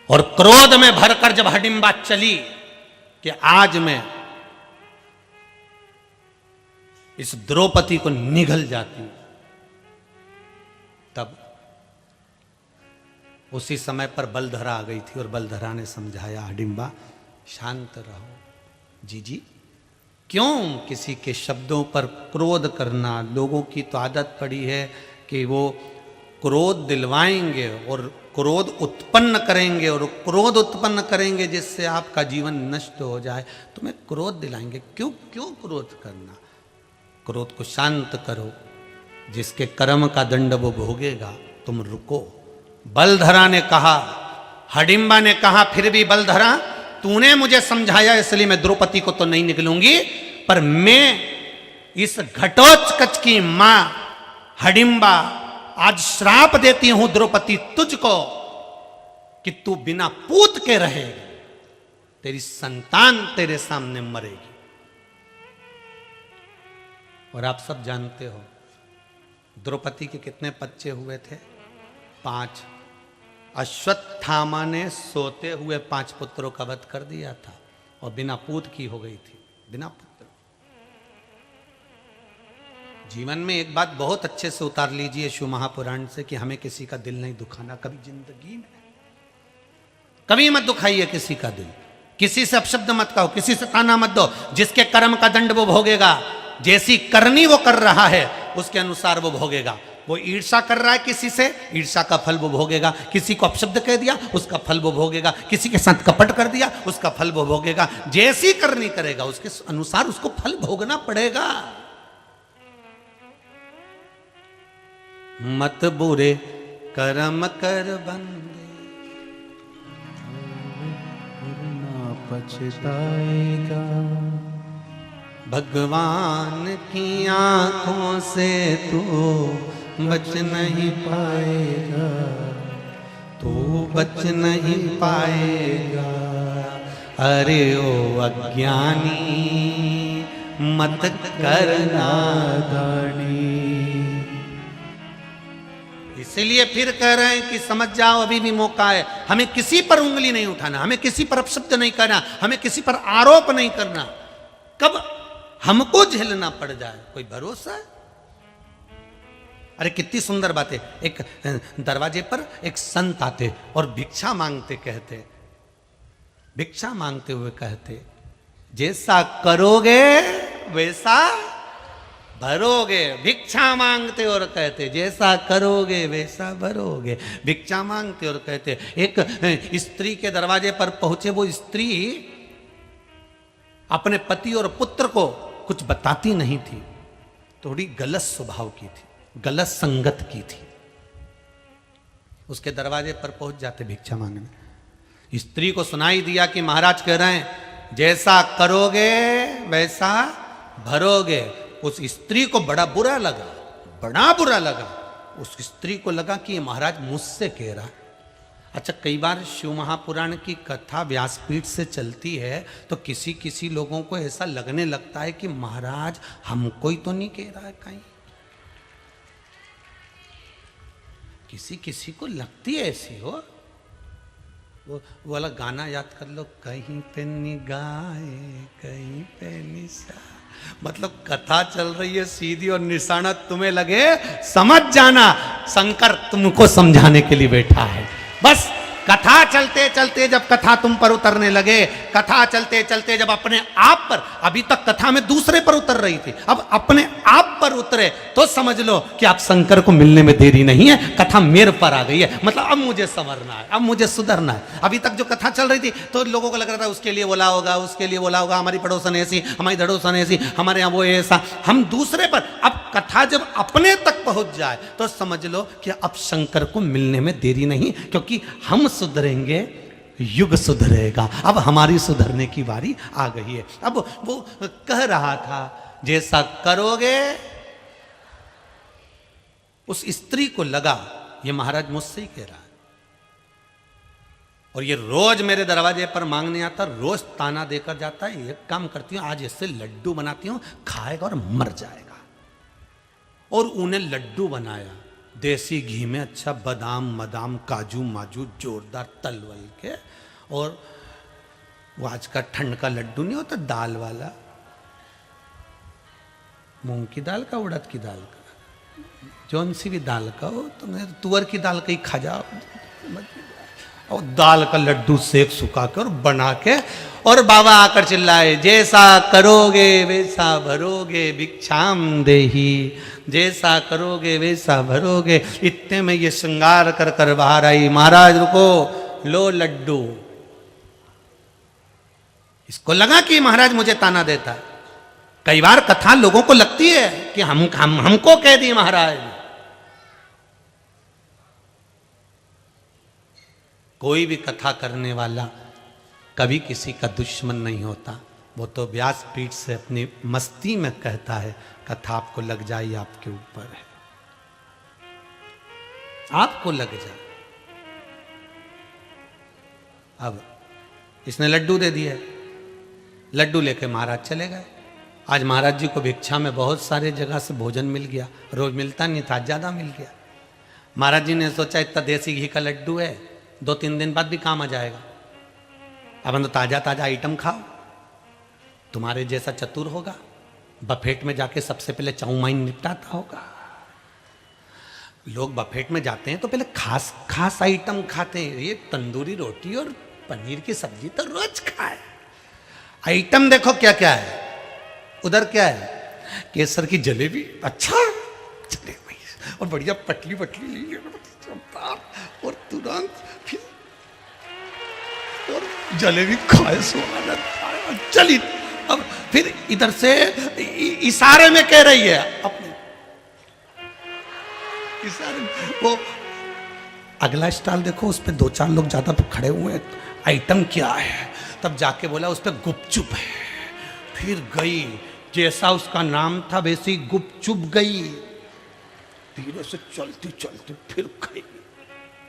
और क्रोध में भरकर जब हडिम्बा चली कि आज मैं इस द्रौपदी को निगल जाती हूं, तब उसी समय पर बलधरा आ गई थी और बलधरा ने समझाया, हडिम्बा शांत रहो। जी क्यों किसी के शब्दों पर क्रोध करना? लोगों की तो आदत पड़ी है कि वो क्रोध दिलवाएंगे और क्रोध उत्पन्न करेंगे और क्रोध उत्पन्न करेंगे जिससे आपका जीवन नष्ट हो जाए। तुम्हें क्रोध दिलाएंगे, क्यों क्रोध करना? क्रोध को शांत करो, जिसके कर्म का दंड वो भोगेगा। तुम रुको। बलधरा ने कहा, हडिम्बा ने कहा, फिर भी बलधरा तूने मुझे समझाया इसलिए मैं द्रौपदी को तो नहीं निकलूंगी, पर मैं इस घटोत्कच की मां हडिम्बा आज श्राप देती हूं द्रौपदी तुझको कि तू बिना पूत के रहेगी, तेरी संतान तेरे सामने मरेगी। और आप सब जानते हो द्रौपदी के कितने बच्चे हुए थे? 5। अश्वत्थामा ने सोते हुए 5 पुत्रों का वध कर दिया था और बिना पूत की हो गई थी, बिना पुत्र। जीवन में एक बात बहुत अच्छे से उतार लीजिए शिव महापुराण से कि हमें किसी का दिल नहीं दुखाना कभी जिंदगी में। कभी मत दुखाइए किसी का दिल, किसी से अपशब्द मत कहो, किसी से ताना मत दो। जिसके कर्म का दंड वो भोगेगा, जैसी करनी वो कर रहा है उसके अनुसार वो भोगेगा। वो ईर्षा कर रहा है किसी से, ईर्षा का फल वो भोगेगा। किसी को अपशब्द कह दिया, उसका फल वो भोगेगा। किसी के साथ कपट कर दिया, उसका फल वो भोगेगा। जैसी करनी करेगा उसके अनुसार उसको फल भोगना पड़ेगा। मत बुरे कर्म कर बंदे ना पछताएगा, भगवान की आंखों से तू बच नहीं पाएगा, तू बच नहीं पाएगा। अरे ओ अज्ञानी मत करना दानी। इसीलिए फिर कह रहे हैं कि समझ जाओ अभी भी मौका है। हमें किसी पर उंगली नहीं उठाना, हमें किसी पर अपशब्द नहीं करना, हमें किसी पर आरोप नहीं करना। कब हमको झेलना पड़ जाए कोई भरोसा है? अरे कितनी सुंदर बात है। एक दरवाजे पर एक संत आते और भिक्षा मांगते, कहते, भिक्षा मांगते हुए कहते, जैसा करोगे वैसा भरोगे। भिक्षा मांगते और कहते, जैसा करोगे वैसा भरोगे। भिक्षा मांगते और कहते। एक स्त्री के दरवाजे पर पहुंचे, वो स्त्री अपने पति और पुत्र को कुछ बताती नहीं थी, थोड़ी गलत स्वभाव की थी, गलत संगत की थी। उसके दरवाजे पर पहुंच जाते भिक्षा मांगने। स्त्री को सुनाई दिया कि महाराज कह रहे हैं जैसा करोगे वैसा भरोगे। उस स्त्री को बड़ा बुरा लगा, बड़ा बुरा लगा। उस स्त्री को लगा कि ये महाराज मुझसे कह रहा है। अच्छा, कई बार शिव महापुराण की कथा व्यासपीठ से चलती है तो किसी किसी लोगों को ऐसा लगने लगता है कि महाराज हमको ही तो नहीं कह रहा है कहीं। किसी किसी को लगती है ऐसी हो। वो वाला गाना याद कर लो, कहीं पे निगाहे कहीं पे निशा। मतलब कथा चल रही है सीधी और निशाना तुम्हें लगे, समझ जाना शंकर तुमको समझाने के लिए बैठा है। बस कथा चलते चलते जब कथा तुम पर उतरने लगे, कथा चलते चलते जब अपने आप पर, अभी तक कथा में दूसरे पर उतर रही थी, अब अपने आप पर उतरे तो समझ लो कि आप शंकर को मिलने में देरी नहीं है, कथा मेरे पर आ गई है। मतलब अब मुझे संवरना है, अब मुझे सुधरना है। अभी तक जो कथा चल रही थी तो लोगों को लग रहा था उसके लिए बोला होगा, उसके लिए बोला होगा, हमारी पड़ोसन ऐसी, हमारी धड़ोसन ऐसी, हमारे यहाँ वो ऐसा, हम दूसरे पर। अब कथा जब अपने तक पहुंच जाए तो समझ लो कि अब शंकर को मिलने में देरी नहीं, क्योंकि हम सुधरेंगे युग सुधरेगा। अब हमारी सुधरने की बारी आ गई है। अब वो कह रहा था जैसा करोगे। उस स्त्री को लगा ये महाराज मुझसे ही कह रहा है और ये रोज मेरे दरवाजे पर मांगने आता, रोज ताना देकर जाता है। एक काम करती हूं, आज इससे लड्डू बनाती हूं, खाएगा और मर जाएगा। और उन्हें लड्डू बनाया, देसी घी में अच्छा बादाम मदाम काजू माजू जोरदार तलवल के, और वो आज का ठंड का लड्डू नहीं होता दाल वाला, मूंग की दाल का उड़द की दाल का, जौन सी भी दाल का हो, तुमने तुअर की दाल का ही खा जाओ, और दाल का लड्डू सेक सुखा कर बना के, और बाबा आकर चिल्लाए जैसा करोगे वैसा भरोगे भिक्षाम देही, जैसा करोगे वैसा भरोगे। इतने में ये श्रृंगार कर कर बाहर आई, महाराज रुको, लो लड्डू। इसको लगा कि महाराज मुझे ताना देता है। कई बार कथा लोगों को लगती है कि हमको कह दी महाराज। कोई भी कथा करने वाला कभी किसी का दुश्मन नहीं होता, वो तो व्यासपीठ से अपनी मस्ती में कहता है, कथा आपको लग जाए आपके ऊपर है, आपको लग जाए। अब इसने लड्डू दे दिया, लड्डू लेके महाराज चले गए। आज महाराज जी को भिक्षा में बहुत सारे जगह से भोजन मिल गया, रोज मिलता नहीं था, ज्यादा मिल गया। महाराज जी ने सोचा इतना देसी घी का लड्डू है, 2-3 दिन बाद भी काम आ जाएगा, अब तो ताजा ताजा आइटम खाओ। तुम्हारे जैसा चतुर होगा, बफेट में जाके सबसे पहले चाउमाइन निपटाता होगा। लोग बफेट में जाते हैं तो पहले खास खास आइटम खाते हैं, ये तंदूरी रोटी और पनीर की सब्जी तो रोज खाए। आइटम देखो क्या क्या है, उधर क्या है, केसर की जलेबी, अच्छा जलेबी और बढ़िया पतली पतली ली और तुरंत फिर और जलेबी खाए स्वाद खाए। चली अब फिर इधर से इशारे में कह रही है, अपने इशारे में वो अगला स्टॉल देखो, उस पे 2-4 लोग ज्यादा खड़े हुए हैं, आइटम क्या है, तब जाके बोला उस पे गुपचुप है। फिर गई, जैसा उसका नाम था वैसी गुपचुप गई, धीरे से चलती चलती फिर गई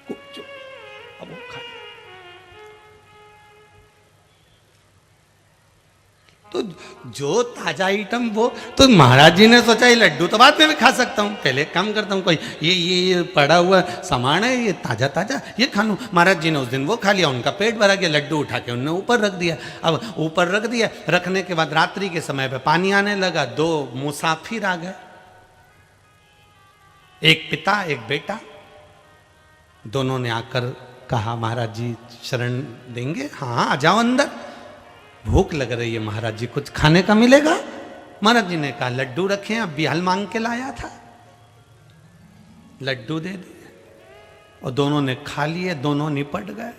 गुपचुप, अब वो खाई। तो जो ताजा आइटम वो, तो महाराज जी ने सोचा ये लड्डू तो बाद में भी खा सकता हूँ, पहले काम करता हूँ, कोई ये पड़ा हुआ सामान है, ये ताजा ताजा ये खा लूँ। महाराज जी ने उस दिन वो खा लिया, उनका पेट भरा गया, लड्डू उठा के उन्होंने ऊपर रख दिया। अब ऊपर रख दिया, रखने के बाद रात्रि के समय पे पानी आने लगा, 2 मुसाफिर आ गए, एक पिता एक बेटा। दोनों ने आकर कहा महाराज जी शरण देंगे? हाँ आ जाओ अंदर, भूख लग रही है महाराज जी, कुछ खाने का मिलेगा? महाराज जी ने कहा लड्डू रखे हैं, अब बिहाल मांग के लाया था, लड्डू दे दिए और दोनों ने खा लिए, दोनों निपट गए।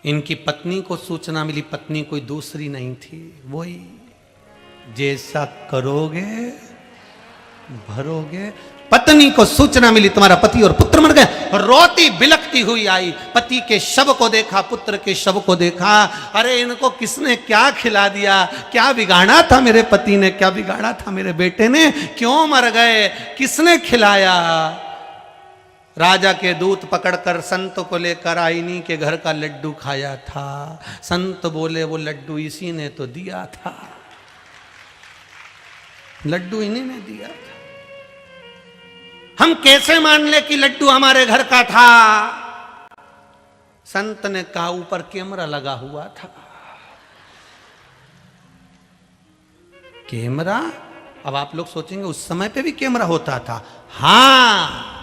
इनकी पत्नी को सूचना मिली, पत्नी कोई दूसरी नहीं थी, वही जैसा करोगे भरोगे। पत्नी को सूचना मिली तुम्हारा पति और पुत्र मर गए, रोती बिलखती हुई आई, पति के शव को देखा, पुत्र के शव को देखा, अरे इनको किसने क्या खिला दिया, क्या बिगाड़ा था मेरे पति ने, क्या बिगाड़ा था मेरे बेटे ने, क्यों मर गए, किसने खिलाया? राजा के दूत पकड़कर संत को लेकर आईनी के घर का लड्डू खाया था। संत बोले वो लड्डू इसी ने तो दिया था, लड्डू इन्हीं ने दिया था। हम कैसे मान ले कि लड्डू हमारे घर का था? संत ने कहा ऊपर कैमरा लगा हुआ था। कैमरा? अब आप लोग सोचेंगे उस समय पे भी कैमरा होता था। हाँ,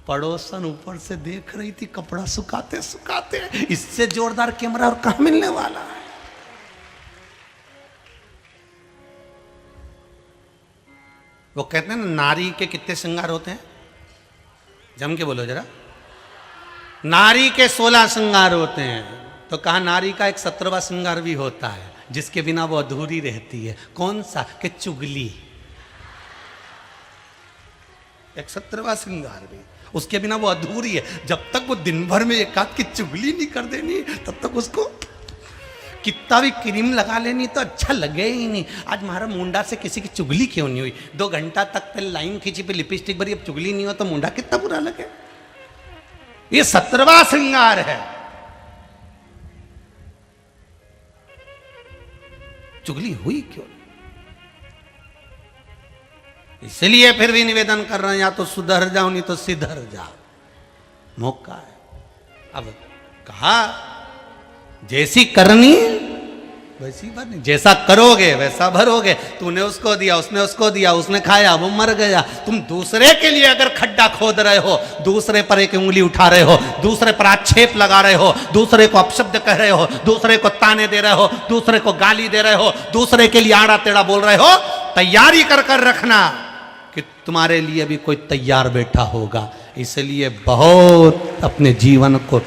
पड़ोसन ऊपर से देख रही थी कपड़ा सुखाते सुखाते, इससे जोरदार कैमरा और कहां मिलने वाला है। वो कहते हैं ना नारी के कितने श्रृंगार होते हैं, जम के बोलो जरा। नारी के 16 श्रृंगार होते हैं, तो कहा नारी का एक 17वां श्रृंगार भी होता है जिसके बिना वो अधूरी रहती है। कौन सा? कि चुगली। एक 17वां श्रृंगार भी, उसके बिना वो अधूरी है। जब तक वो दिन भर में एक आध की चुगली नहीं कर देनी, तब तक उसको कितना भी क्रीम लगा लेनी तो अच्छा लगे ही नहीं। आज हमारा मुंडा से किसी की चुगली क्यों नहीं हुई? 2 घंटा तक पहले लाइन खींची, पे लिपस्टिक भरी, अब चुगली नहीं हो तो मुंडा कितना बुरा लगे। ये 17वां श्रृंगार है। चुगली हुई क्यों? इसलिए फिर भी निवेदन कर रहे हैं, या तो सुधर जाओ नहीं तो सिधर जाओ, मौका है। अब कहा जैसी करनी वैसी भरनी, जैसा करोगे वैसा भरोगे। तूने उसको दिया, उसने उसको दिया, उसने खाया, वो मर गया। तुम दूसरे के लिए अगर खड्डा खोद रहे हो, दूसरे पर एक उंगली उठा रहे हो, दूसरे पर आक्षेप लगा रहे हो, दूसरे को अपशब्द कह रहे हो, दूसरे को ताने दे रहे हो, दूसरे को गाली दे रहे हो, दूसरे के लिए आड़ा टेढ़ा बोल रहे हो, तैयारी कर कर रखना कि तुम्हारे लिए भी कोई तैयार बैठा होगा। इसलिए बहुत अपने जीवन को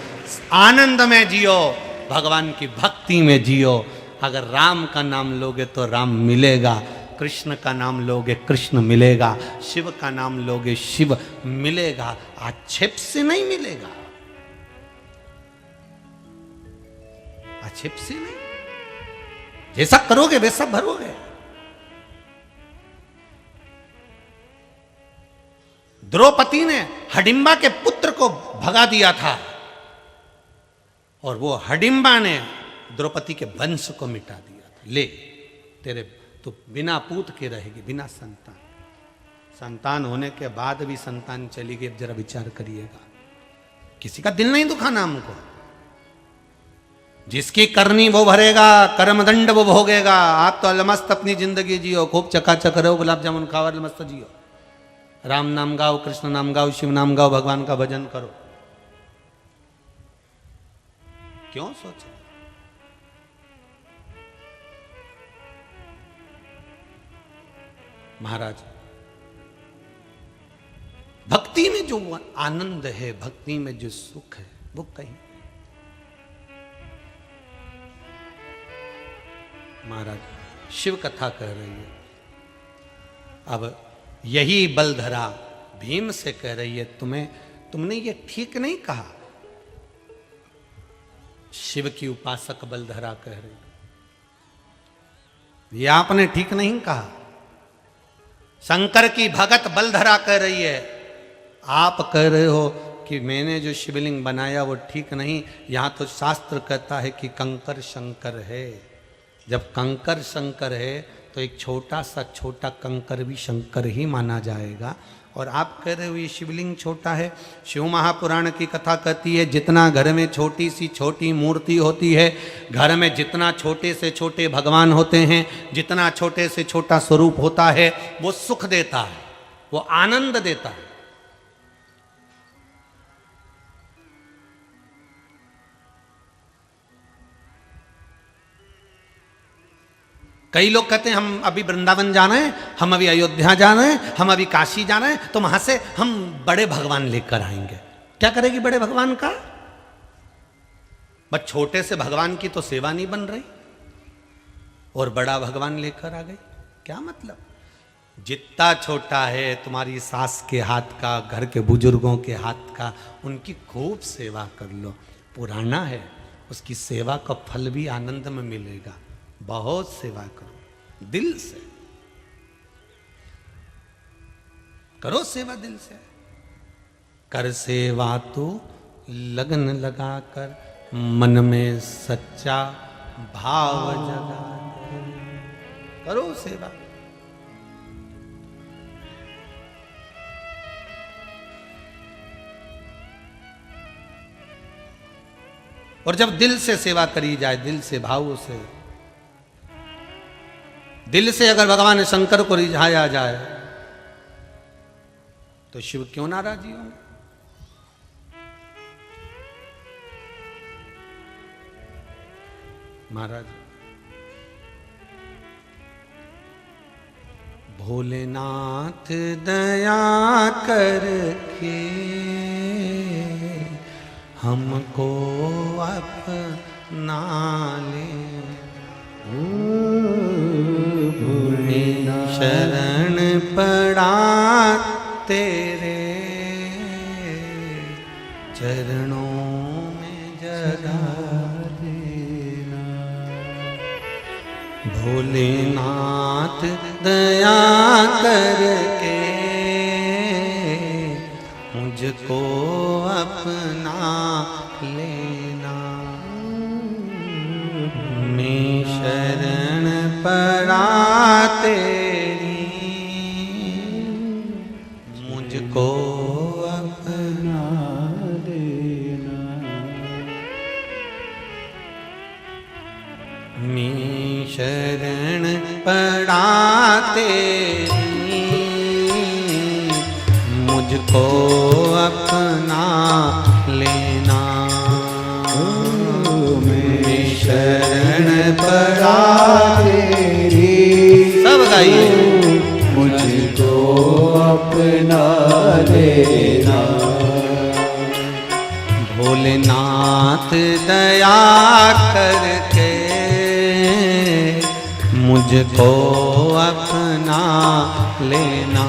आनंद में जियो, भगवान की भक्ति में जियो। अगर राम का नाम लोगे तो राम मिलेगा, कृष्ण का नाम लोगे कृष्ण मिलेगा, शिव का नाम लोगे शिव मिलेगा, आक्षेप से नहीं मिलेगा, आक्षेप से नहीं। जैसा करोगे वैसा भरोगे। द्रौपदी ने हडिम्बा के पुत्र को भगा दिया था और वो हडिम्बा ने द्रौपदी के वंश को मिटा दिया था। ले तेरे तो बिना पूत के रहेगी, बिना संतान। संतान होने के बाद भी संतान चली गई। जरा विचार करिएगा, किसी का दिल नहीं दुखाना हमको। जिसकी करनी वो भरेगा, कर्मदंड वो भोगेगा। आप तो अलमस्त अपनी जिंदगी जियो, खूब चकाचक रहो, गुलाब जामुन खाओ, अलमस्त जियो, राम नाम गाओ, कृष्ण नाम गाओ, शिव नाम गाओ, भगवान का भजन करो। क्यों सोचे? महाराज, भक्ति में जो आनंद है, भक्ति में जो सुख है, वो कहीं। महाराज शिव कथा कह रही है। अब यही बलधरा भीम से कह रही है, तुमने ये ठीक नहीं कहा। शिव की उपासक बलधरा कह रही है, ये आपने ठीक नहीं कहा। शंकर की भगत बलधरा कह रही है, आप कह रहे हो कि मैंने जो शिवलिंग बनाया वो ठीक नहीं। यहां तो शास्त्र कहता है कि कंकर शंकर है। जब कंकर शंकर है तो एक छोटा सा छोटा कंकर भी शंकर ही माना जाएगा। और आप कह रहे हो ये शिवलिंग छोटा है। शिव महापुराण की कथा कहती है, जितना घर में छोटी सी छोटी मूर्ति होती है, घर में जितना छोटे से छोटे भगवान होते हैं, जितना छोटे से छोटा स्वरूप होता है, वो सुख देता है, वो आनंद देता है। कई लोग कहते हैं हम अभी वृंदावन जाना है, हम अभी अयोध्या जाना है, हम अभी काशी जाना है, तो वहां से हम बड़े भगवान लेकर आएंगे। क्या करेगी बड़े भगवान का? बस छोटे से भगवान की तो सेवा नहीं बन रही और बड़ा भगवान लेकर आ गई। क्या मतलब? जितना छोटा है तुम्हारी सास के हाथ का, घर के बुजुर्गों के हाथ का, उनकी खूब सेवा कर लो। पुराना है, उसकी सेवा का फल भी आनंद में मिलेगा। बहुत सेवा करो, दिल से करो सेवा, दिल से कर सेवा तो लगन लगाकर, मन में सच्चा भाव जगा करो सेवा। और जब दिल से सेवा करी जाए, दिल से भाव से, दिल से अगर भगवान शंकर को रिझाया जाए तो शिव क्यों नाराजी होंगे? महाराज, भोलेनाथ दया करके हमको अपना ले, शरण पड़ा तेरे चरणों में जगा देना। भोलेनाथ दया करके मुझको अपना लेना, मैं शरण पड़ा तेरी मैं शरण पड़ा तेरी, मुझको अपना लेना। मैं शरण पड़ा तेरी, सब गाइए। मुझको अपना लेना। भोलेनाथ दया करके मुझको अपना लेना।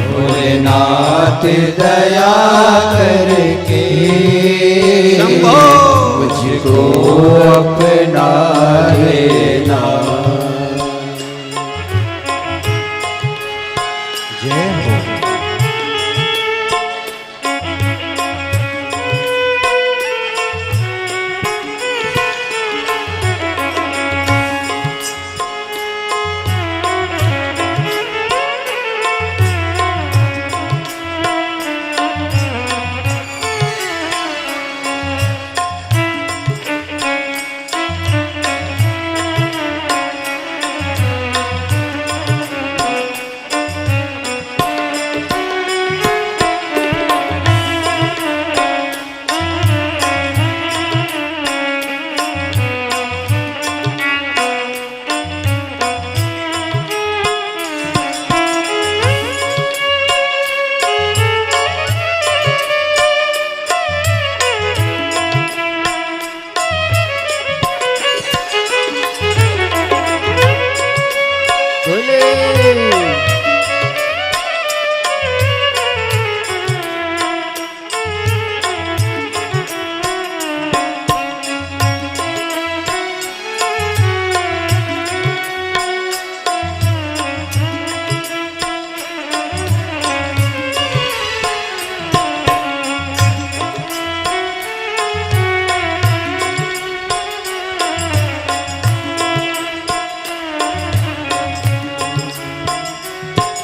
भोलेनाथ दया करके शंभो मुझको अपना लेना। जय हो।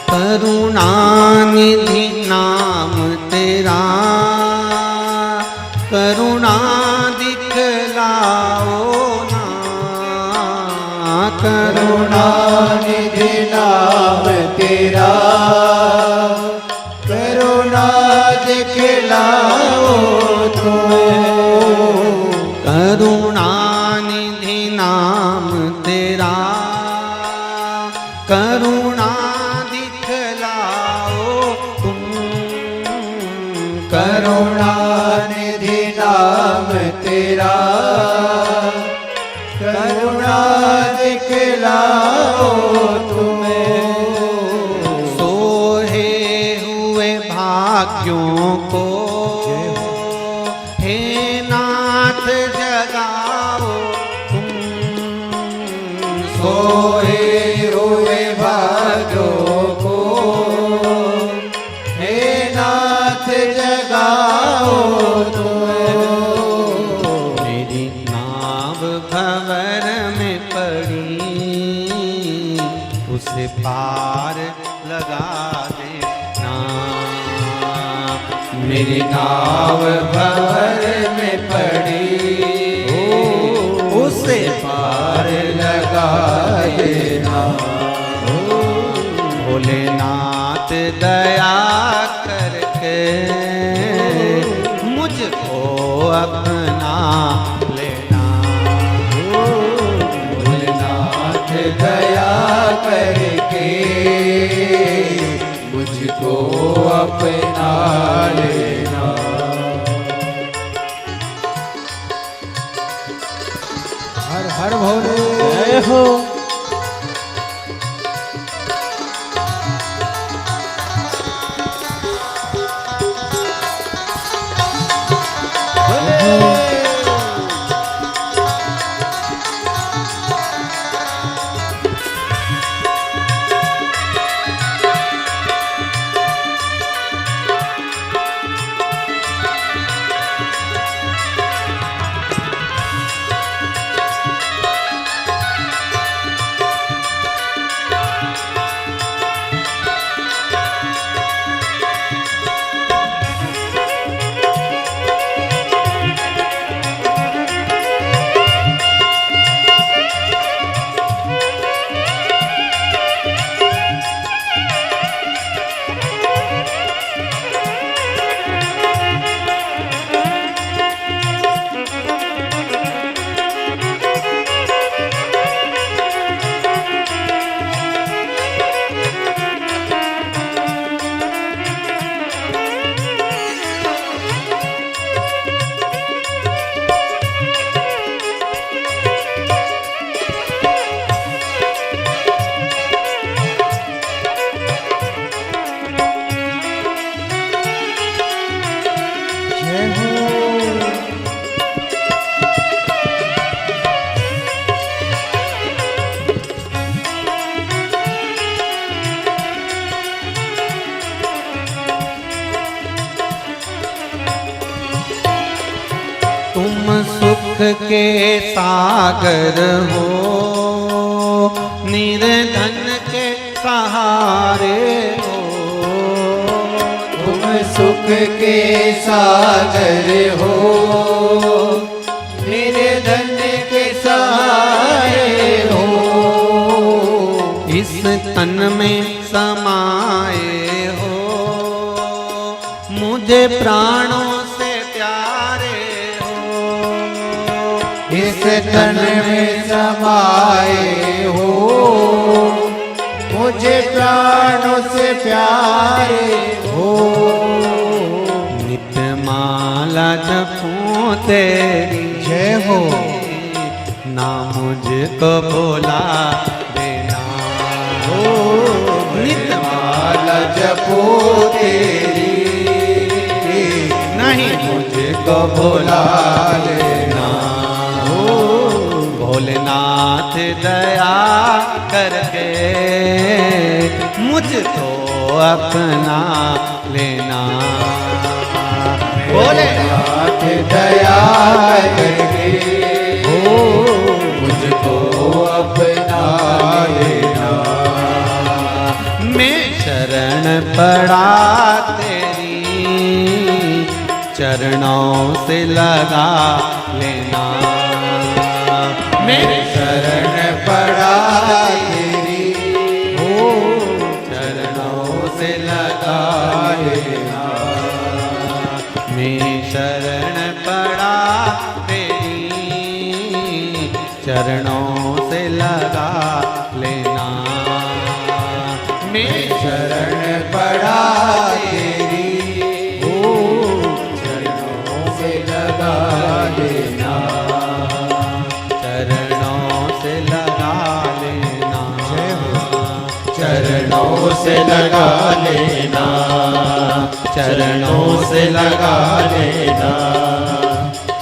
करुणानिधि नाम तेरा, करुणा दिखलाओ ना। करुणानिधि नाम तेरा, करुणा दिखलाओ तो। करुणानिधि नाम तेरा, करुणा दिखलाओ तुम। करुणानिधि नाम तेरा, करुणा दिखलाओ तुम्हें। सोहे हुए भाग्यों को हे नाथ जगाओ तुम। सोए हुए भाग्यों को हे नाथ जगाओ तुम्हें। मेरी नाव भंवर में पड़ी, उसे पार लगा देना। मेरी नाव भंवर में पड़ी, उसे पार लगा देना। भोलेनाथ दया करके मुझको अपना लेना। भोलेनाथ दया करके मुझको अपना लेना। हर हर भोले जय हो। तुम सुख के सागर हो, निर्धन के सहारे हो। तुम सुख के सागर हो, निर्धन के सहारे हो। इस तन में समाए हो, मुझे प्राणों से प्यारे हो। इस तन में समाए हो, मुझे प्राणों से प्यारे हो। नित्य माला जपूं तेरी जय हो। ना मुझको भुला देना हो। नित्य माला जपो तेरी, नहीं मुझको भुला लेना हो। भोलेनाथ दया करके मुझको अपना लेना। भोलेनाथ दया करके हो, मुझको अपना लेना। मैं शरण पड़ा तेरी, चरणों से लगा लेना। मेरे शरण पड़ा तेरी हो, चरणों से लगा लेना। मैं शरण पड़ा तेरी, चरणों से लगा लेना। मैं शरण पड़ा तेरी हो, चरणों से लगा लेना। चरणों से लगा लेना। चरणों से लगा लेना, चरणों से लगा लेना,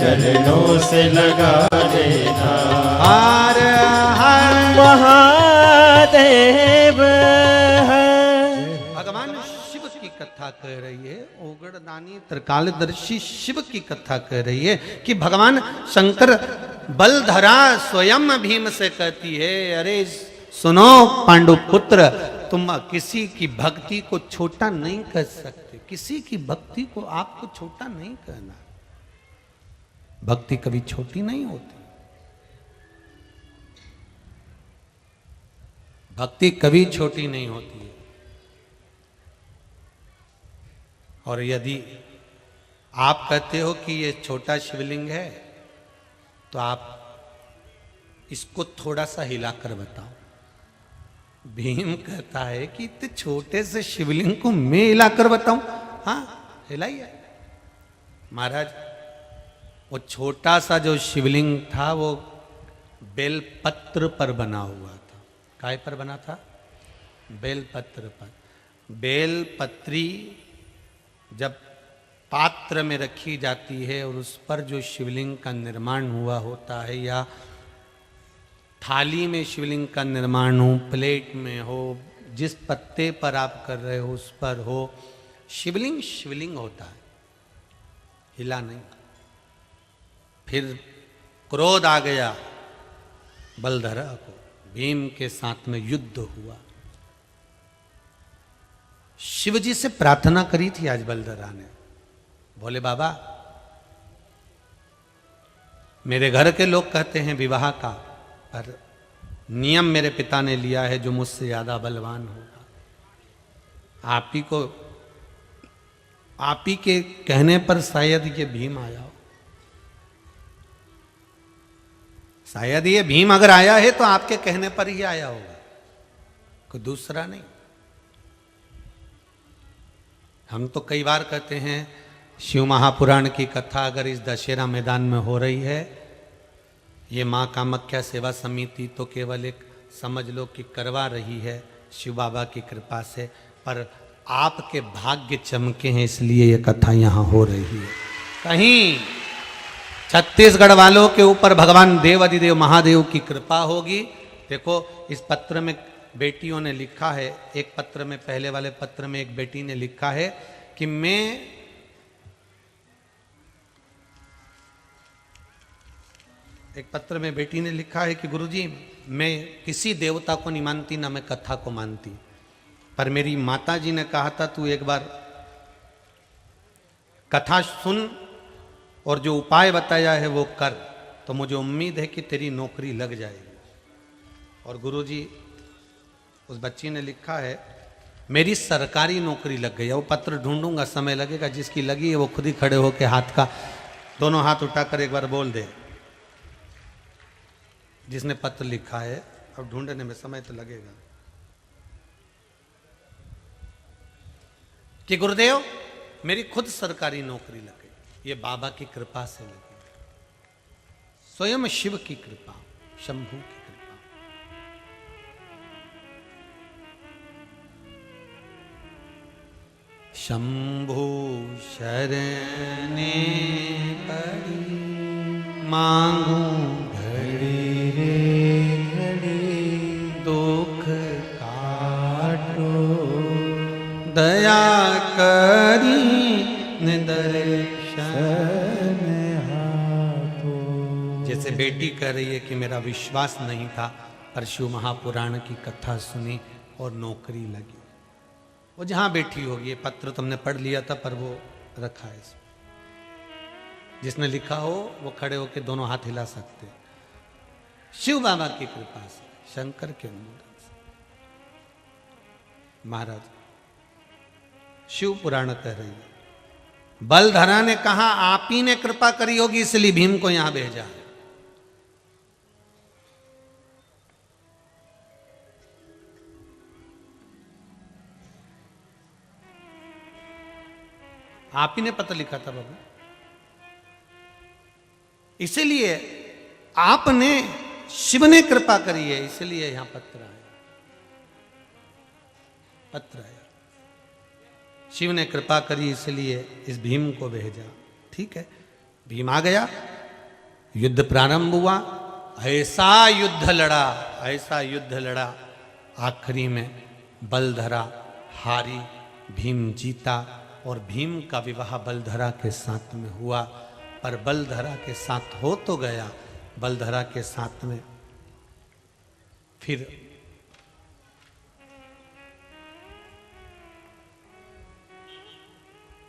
चरणों से लगा लेना। हर हर महादेव है। भगवान शिव की कथा कह रही है, ओगड़दानी त्रिकालदर्शी शिव की कथा कह रही है कि भगवान शंकर बलधरा स्वयं भीम से कहती है, अरे सुनो पांडु पुत्र, तुम किसी की भक्ति को छोटा नहीं कर सकते। किसी की भक्ति को आपको छोटा नहीं करना। भक्ति कभी छोटी नहीं होती। भक्ति कभी छोटी नहीं होती है। और यदि आप कहते हो कि ये छोटा शिवलिंग है, तो आप इसको थोड़ा सा हिलाकर बताओ। भीम कहता है कि इतने छोटे से शिवलिंग को मैं हिलाकर बताऊं? हाँ, हिलाइए महाराज। वो छोटा सा जो शिवलिंग था वो बेलपत्र पर बना हुआ था। काय पर बना था? बेलपत्र पर। बेलपत्री जब पात्र में रखी जाती है और उस पर जो शिवलिंग का निर्माण हुआ होता है, या थाली में शिवलिंग का निर्माण हो, प्लेट में हो, जिस पत्ते पर आप कर रहे हो उस पर हो, शिवलिंग शिवलिंग होता है, हिला नहीं। फिर क्रोध आ गया बलधरा को, भीम के साथ में युद्ध हुआ। शिव जी से प्रार्थना करी थी आज बलधरा ने, बोले बाबा मेरे घर के लोग कहते हैं विवाह का, पर नियम मेरे पिता ने लिया है जो मुझसे ज्यादा बलवान होगा। आप ही के कहने पर शायद ये भीम आया हो। शायद ये भीम अगर आया है तो आपके कहने पर ही आया होगा, कोई दूसरा नहीं। हम तो कई बार कहते हैं शिव महापुराण की कथा अगर इस दशहरा मैदान में हो रही है, ये माँ कामाख्या सेवा समिति तो केवल एक समझ लो कि करवा रही है शिव बाबा की कृपा से, पर आपके भाग्य चमके हैं इसलिए ये कथा यहाँ हो रही है। कहीं छत्तीसगढ़ वालों के ऊपर भगवान देव अधिदेव महादेव की कृपा होगी। देखो इस पत्र में बेटियों ने लिखा है, एक पत्र में, पहले वाले पत्र में एक बेटी ने लिखा है कि मैं एक पत्र में बेटी ने लिखा है कि गुरुजी, मैं किसी देवता को नहीं मानती, ना मैं कथा को मानती, पर मेरी माता जी ने कहा था तू एक बार कथा सुन और जो उपाय बताया है वो कर, तो मुझे उम्मीद है कि तेरी नौकरी लग जाएगी। और गुरुजी, उस बच्ची ने लिखा है मेरी सरकारी नौकरी लग गई है। वो पत्र ढूंढूंगा, समय लगेगा। जिसकी लगी है वो खुद ही खड़े होकर हाथ का दोनों हाथ उठाकर एक बार बोल दे, जिसने पत्र लिखा है। अब ढूंढने में समय तो लगेगा। कि गुरुदेव, मेरी खुद सरकारी नौकरी लग गई। ये बाबा की कृपा से लगी, स्वयं शिव की कृपा, शंभू की कृपा। शंभू शरणे पड़ी, मांगू घड़ी रे घड़ी, दुख काटो दया करी दर्शन हाथो। जैसे बेटी कह रही है कि मेरा विश्वास नहीं था, पर शिव महापुराण की कथा सुनी और नौकरी लगी। वो जहां बैठी होगी, ये पत्र तुमने पढ़ लिया था, पर वो रखा है इसमें। जिसने लिखा हो वो खड़े होकर दोनों हाथ हिला सकते। शिव बाबा की कृपा से, शंकर के अनुमोदन से। महाराज शिव पुराण कह रही है, बलधरा ने कहा आप ही ने कृपा करी होगी इसलिए भीम को यहां भेजा। आप ही ने पत्र लिखा था बाबू, इसीलिए आपने, शिव ने कृपा करी है, इसलिए यहां पत्र आया। पत्र आया, शिव ने कृपा करी इसलिए इस भीम को भेजा। ठीक है, भीम आ गया, युद्ध प्रारंभ हुआ। ऐसा युद्ध लड़ा, ऐसा युद्ध लड़ा, आखिरी में बलधरा हारी, भीम जीता। और भीम का विवाह बलधरा के साथ में हुआ। पर बलधरा के साथ हो तो गया, बलधरा के साथ में फिर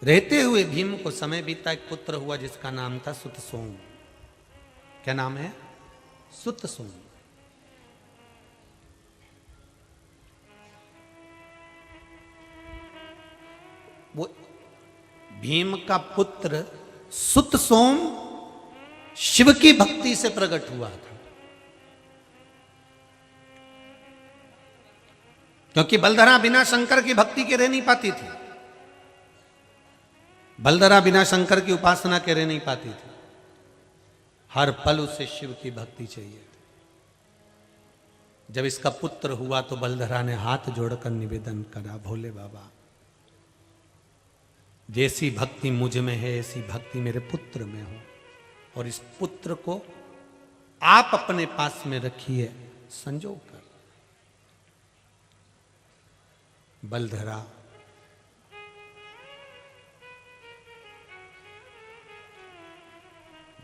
रहते हुए भीम को समय बीता। एक पुत्र हुआ जिसका नाम था सुतसोम। क्या नाम है? सुतसोम। वो भीम का पुत्र सुतसोम शिव की भक्ति से प्रकट हुआ था, क्योंकि बलधरा बिना शंकर की भक्ति के रह नहीं पाती थी। बलधरा बिना शंकर की उपासना के रह नहीं पाती थी। हर पल उसे शिव की भक्ति चाहिए थी। जब इसका पुत्र हुआ तो बलधरा ने हाथ जोड़कर निवेदन करा, भोले बाबा, जैसी भक्ति मुझ में है ऐसी भक्ति मेरे पुत्र में हो, और इस पुत्र को आप अपने पास में रखिए संजो कर। बलधरा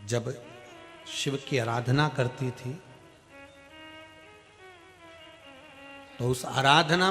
जब शिव की आराधना करती थी तो उस आराधना